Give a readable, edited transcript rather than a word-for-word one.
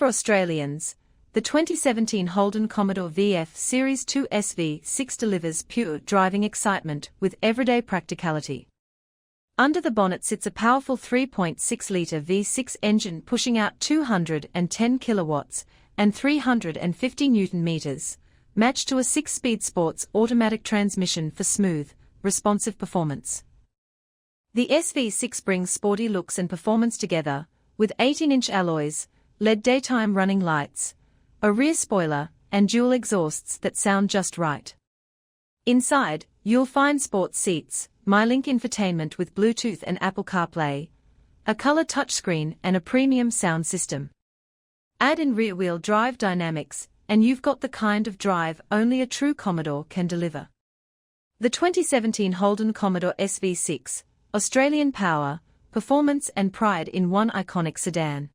for Australians, the 2017 Holden Commodore VF Series 2 SV6 delivers pure driving excitement with everyday practicality. Under the bonnet sits a powerful 3.6-litre V6 engine pushing out 210 kilowatts and 350 Newton-meters, matched to a 6-speed sports automatic transmission for smooth, responsive performance. The SV6 brings sporty looks and performance together, with 18-inch alloys, LED daytime running lights, a rear spoiler, and dual exhausts that sound just right. Inside, you'll find sports seats, MyLink infotainment with Bluetooth and Apple CarPlay, a color touchscreen and a premium sound system. Add in rear-wheel drive dynamics, and you've got the kind of drive only a true Commodore can deliver. The 2017 Holden Commodore SV6, Australian power, performance and pride in one iconic sedan.